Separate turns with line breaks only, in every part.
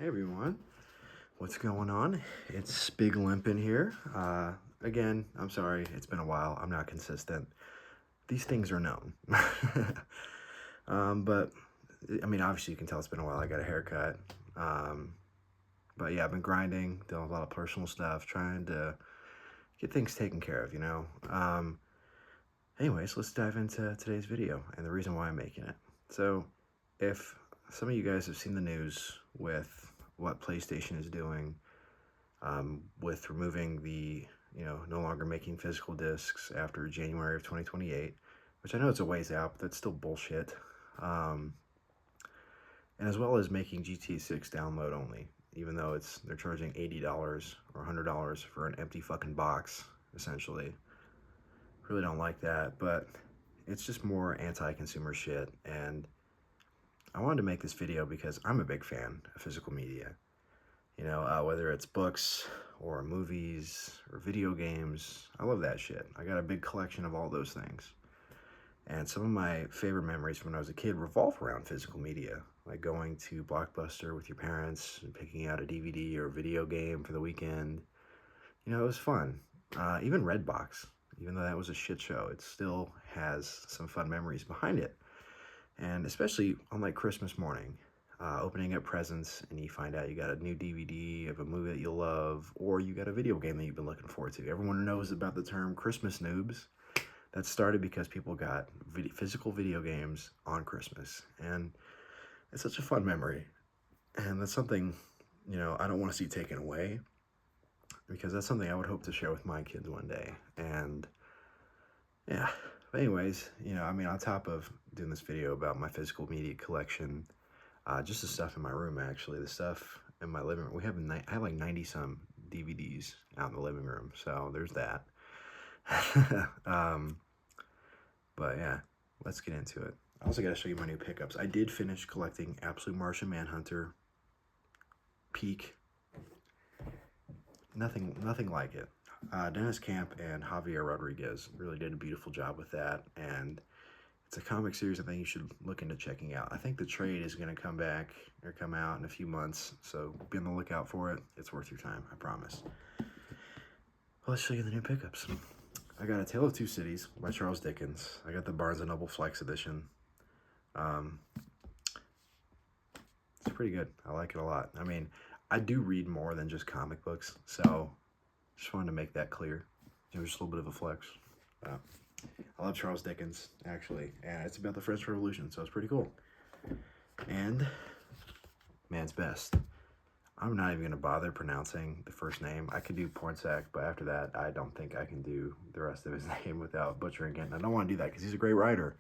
Hey everyone, what's going on? It's Big Limpin here. Again, I'm sorry, it's been a while. I'm not consistent. These things are known. But I mean, obviously you can tell it's been a while. I got a haircut. Um, but yeah, I've been grinding, doing a lot of personal stuff, trying to get things taken care of, you know? Anyways, let's dive into today's video and the reason why I'm making it. So, if some of you guys have seen the news with what PlayStation is doing, with removing the, no longer making physical discs after January of 2028, which I know it's a ways out, but that's still bullshit. Um, and as well as making GTA 6 download only, even though they're charging $80 or $100 for an empty fucking box, essentially. Really don't like that, but it's just more anti-consumer shit, and I wanted to make this video because I'm a big fan of physical media. Whether it's books or movies or video games, I love that shit. I got a big collection of all those things. And some of my favorite memories from when I was a kid revolve around physical media, like going to Blockbuster with your parents and picking out a DVD or a video game for the weekend. It was fun. Even Redbox, even though that was a shit show, it still has some fun memories behind it. And especially on like Christmas morning, opening up presents and you find out you got a new DVD of a movie that you love, or you got a video game that you've been looking forward to. Everyone knows about the term Christmas noobs. That started because people got physical video games on Christmas, and it's such a fun memory. And that's something, I don't want to see taken away, because that's something I would hope to share with my kids one day. And yeah, but anyways, on top of doing this video about my physical media collection, just the stuff in my room, actually, the stuff in my living room. I have like 90 some DVDs out in the living room, so there's that. But yeah, let's get into it. I also got to show you my new pickups. I did finish collecting Absolute Martian Manhunter. Peak. Nothing like it. Dennis Camp and Javier Rodriguez really did a beautiful job with that, and it's a comic series I think you should look into checking out. I think the trade is going to come out in a few months, so be on the lookout for it. It's worth your time, I promise. Well, let's show you the new pickups. I got A Tale of Two Cities by Charles Dickens. I got the Barnes & Noble Flex edition. It's pretty good. I like it a lot. I mean, I do read more than just comic books, so just wanted to make that clear. It was just a little bit of a flex. I love Charles Dickens, actually, and it's about the French Revolution, so it's pretty cool. And man's best. I'm not even going to bother pronouncing the first name. I could do Pornsak, but after that, I don't think I can do the rest of his name without butchering it. And I don't want to do that because he's a great writer.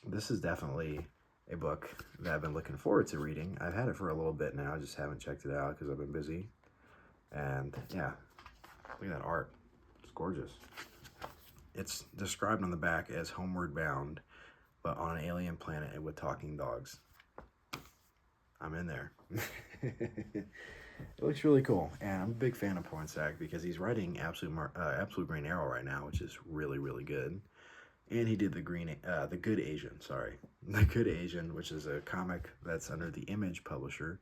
This is definitely a book that I've been looking forward to reading. I've had it for a little bit now. I just haven't checked it out because I've been busy. And yeah, look at that art. It's gorgeous. It's described on the back as Homeward Bound, but on an alien planet and with talking dogs. I'm in there. It looks really cool, and I'm a big fan of Pornsak because he's writing Absolute Green Arrow right now, which is really, really good. And he did The Good Asian, The Good Asian, which is a comic that's under the Image publisher.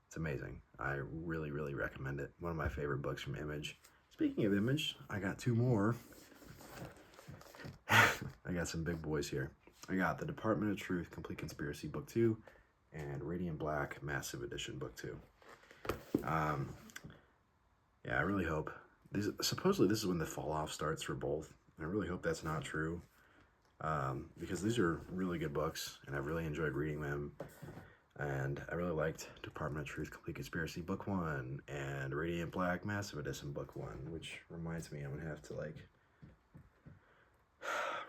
It's amazing. I really, really recommend it. One of my favorite books from Image. Speaking of Image, I got two more. I got some big boys here. I got The Department of Truth Complete Conspiracy Book 2 and Radiant Black Massive Edition Book 2. Yeah, I really hope. Supposedly this is when the fall off starts for both. And I really hope that's not true. Because these are really good books, and I've really enjoyed reading them. And I really liked Department of Truth Complete Conspiracy Book 1 and Radiant Black Massive Edition Book 1, which reminds me I'm going to have to,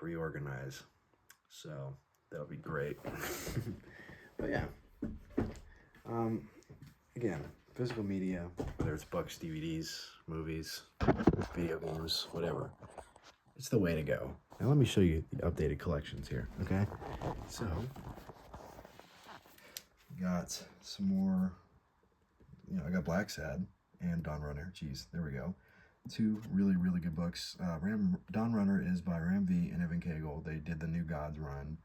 reorganize. So, that'll be great. But yeah. Again, physical media, whether it's books, DVDs, movies, video games, whatever, it's the way to go. Now let me show you the updated collections here, okay? So, got some more, I got Black Sad and Dawn Runner. Jeez, there we go. Two really, really good books. Dawn Runner is by Ram V and Evan Cagle. They did the New Gods run.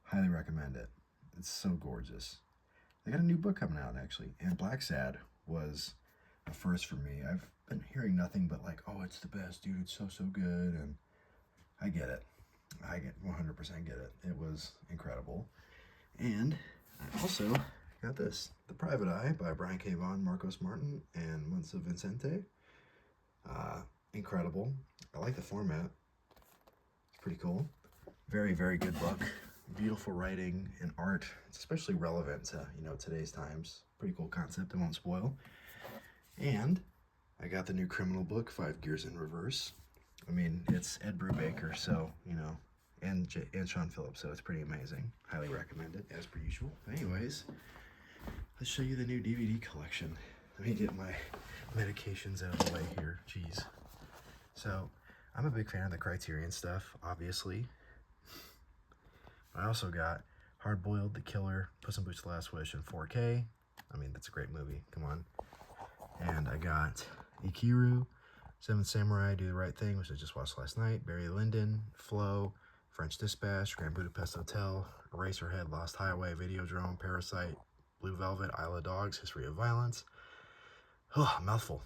Highly recommend it. It's so gorgeous. they got a new book coming out, actually. And Blacksad was a first for me. I've been hearing nothing but like, oh, it's the best, dude. It's so good. And I get it. I get 100% get it. It was incredible. And I also got this, The Private Eye by Brian K. Vaughan, Marcos Martin, and Munsa Vincente. Incredible. I like the format. It's pretty cool. Very, very good book. Beautiful writing and art. It's especially relevant to, today's times. Pretty cool concept. I won't spoil. And I got the new criminal book, 5 Gears in Reverse. I mean, it's Ed Brubaker, so, and Sean Phillips, so it's pretty amazing. Highly recommend it, as per usual. Anyways, let's show you the new DVD collection. Let me get my medications out of the way here. Jeez. So, I'm a big fan of the Criterion stuff, obviously. I also got Hard Boiled, The Killer, Puss in Boots: The Last Wish in 4K. I mean, that's a great movie. Come on. And I got Ikiru, Seventh Samurai, Do the Right Thing, which I just watched last night, Barry Lyndon, Flow, French Dispatch, Grand Budapest Hotel, Eraserhead, Lost Highway, Videodrome, Parasite, Blue Velvet, Isle of Dogs, History of Violence. Oh, mouthful.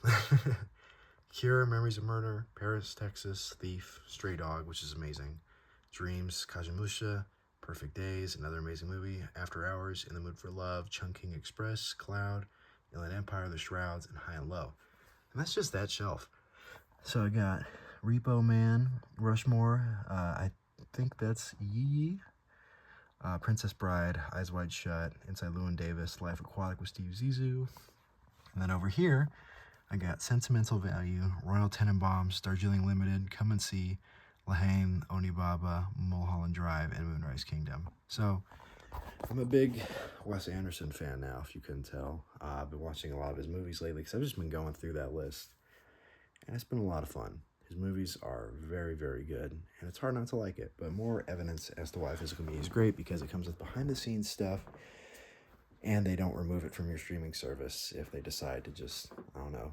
Cure, Memories of Murder, Paris, Texas, Thief, Stray Dog, which is amazing, Dreams, Kajimusha, Perfect Days, another amazing movie, After Hours, In the Mood for Love, Chungking Express, Cloud, Inland Empire, The Shrouds, and High and Low. And that's just that shelf. So I got Repo Man, Rushmore, I think that's Yee, Princess Bride, Eyes Wide Shut, Inside Llewyn Davis, Life Aquatic with Steve Zissou. And then over here, I got Sentimental Value, Royal Tenenbaums, Darjeeling Limited, Come and See, Lahane, Onibaba, Mulholland Drive, and Moonrise Kingdom. So I'm a big Wes Anderson fan now, if you couldn't tell. I've been watching a lot of his movies lately because I've just been going through that list. And it's been a lot of fun. His movies are very, very good, and it's hard not to like it. But more evidence as to why physical media is great, because it comes with behind-the-scenes stuff, and they don't remove it from your streaming service if they decide to just,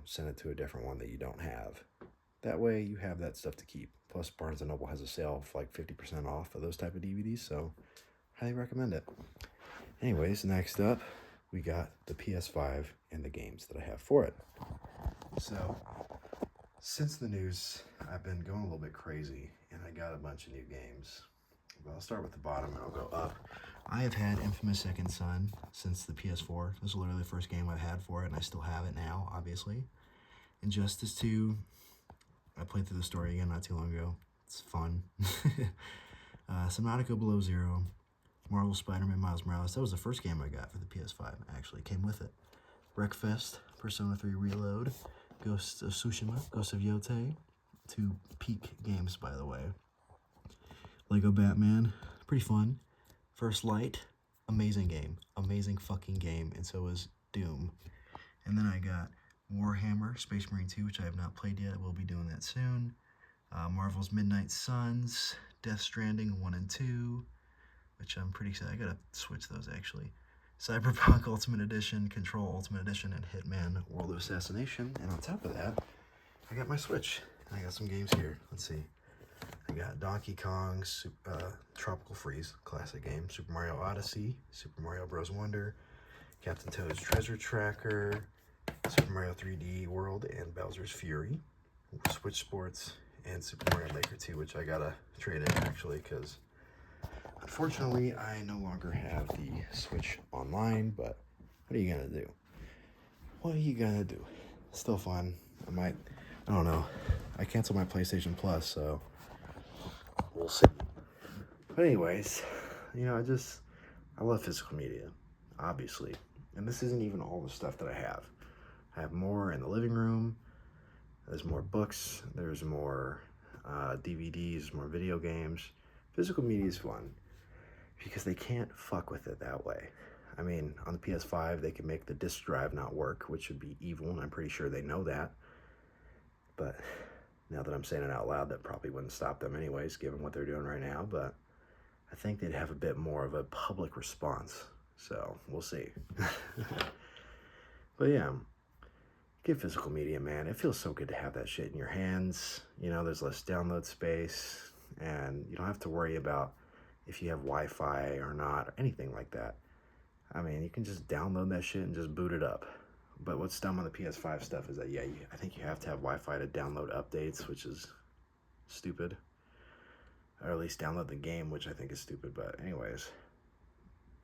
send it to a different one that you don't have. That way, you have that stuff to keep. Plus, Barnes & Noble has a sale of like 50% off of those type of DVDs, so highly recommend it. Anyways, next up, we got the PS5 and the games that I have for it. So, since the news, I've been going a little bit crazy, and I got a bunch of new games. But I'll start with the bottom, and I'll go up. I have had Infamous Second Son since the PS4. This is literally the first game I've had for it, and I still have it now, obviously. Injustice 2, I played through the story again not too long ago. It's fun. Subnautica Below Zero, Marvel Spider-Man Miles Morales. That was the first game I got for the PS5, actually. It came with it. Wreckfest, Persona 3 Reload, Ghost of Tsushima, Ghost of Yotei. 2 peak games, by the way. Lego Batman, pretty fun. First Light, amazing game. Amazing fucking game, and so is Doom. And then I got Warhammer, Space Marine 2, which I have not played yet. We'll be doing that soon. Marvel's Midnight Suns, Death Stranding 1 and 2, which I'm pretty excited. I gotta switch those, actually. Cyberpunk Ultimate Edition, Control Ultimate Edition, and Hitman World of Assassination. And on top of that, I got my Switch. I got some games here. Let's see. I got Donkey Kong's Tropical Freeze, classic game. Super Mario Odyssey, Super Mario Bros. Wonder, Captain Toad's Treasure Tracker, Super Mario 3D World, and Bowser's Fury, Switch Sports, and Super Mario Maker 2, which I gotta trade in, actually, because unfortunately I no longer have the Switch online, but what are you gonna do? What are you gonna do? Still fun. I don't know. I canceled my PlayStation Plus, so we'll see. But anyways, I love physical media, obviously. And this isn't even all the stuff that I have. I have more in the living room. There's more books. There's more DVDs, more video games. Physical media is fun because they can't fuck with it that way. I mean, on the PS5, they can make the disk drive not work, which would be evil, and I'm pretty sure they know that. But now that I'm saying it out loud, that probably wouldn't stop them anyways, given what they're doing right now. But I think they'd have a bit more of a public response. So, we'll see. But yeah, get physical media, man. It feels so good to have that shit in your hands. There's less download space, and you don't have to worry about if you have Wi-Fi or not, or anything like that. I mean, you can just download that shit and just boot it up. But what's dumb on the PS5 stuff is that, yeah, I think you have to have Wi-Fi to download updates, which is stupid. Or at least download the game, which I think is stupid. But anyways,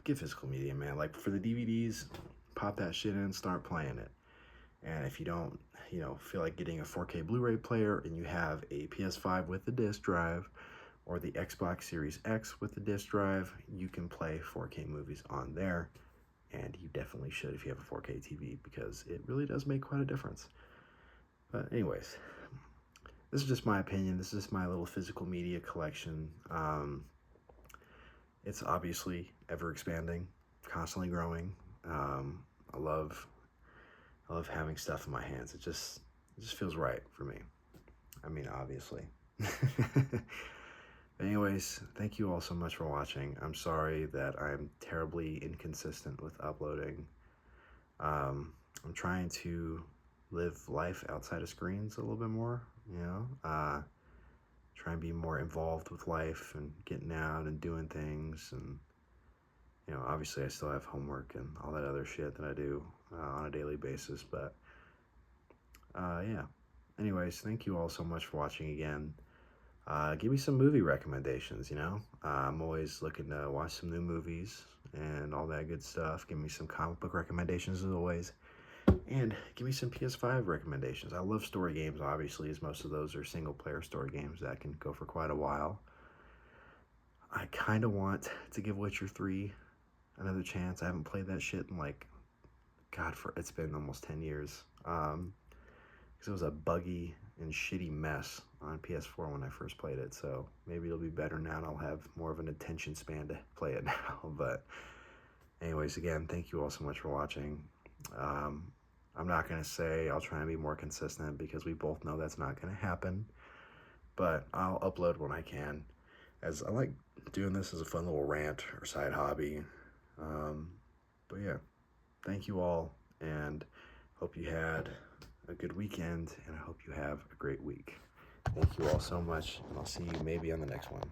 get physical media, man. Like for the DVDs, pop that shit in, start playing it. And if you don't, feel like getting a 4K Blu-ray player and you have a PS5 with the disc drive or the Xbox Series X with the disc drive, you can play 4K movies on there. And you definitely should if you have a 4K TV, because it really does make quite a difference. But anyways, this is just my opinion. This is my little physical media collection. It's obviously ever expanding, constantly growing. I love having stuff in my hands. It just feels right for me. I mean, obviously. Anyways, thank you all so much for watching. I'm sorry that I'm terribly inconsistent with uploading. I'm trying to live life outside of screens a little bit more, try and be more involved with life and getting out and doing things. And, obviously I still have homework and all that other shit that I do on a daily basis. But, yeah. Anyways, thank you all so much for watching again. Give me some movie recommendations, I'm always looking to watch some new movies and all that good stuff. Give me some comic book recommendations as always. And give me some PS5 recommendations. I love story games, obviously, as most of those are single-player story games that can go for quite a while. I kind of want to give Witcher 3 another chance. I haven't played that shit in, it's been almost 10 years. Because it was a buggy and shitty mess on PS4 when I first played it. So maybe it'll be better now and I'll have more of an attention span to play it now. But anyways, again, thank you all so much for watching. I'm not going to say I'll try and be more consistent, because we both know that's not going to happen. But I'll upload when I can, as I like doing this as a fun little rant or side hobby. But yeah, thank you all, and hope you had a good weekend, and I hope you have a great week. Thank you all so much, and I'll see you maybe on the next one.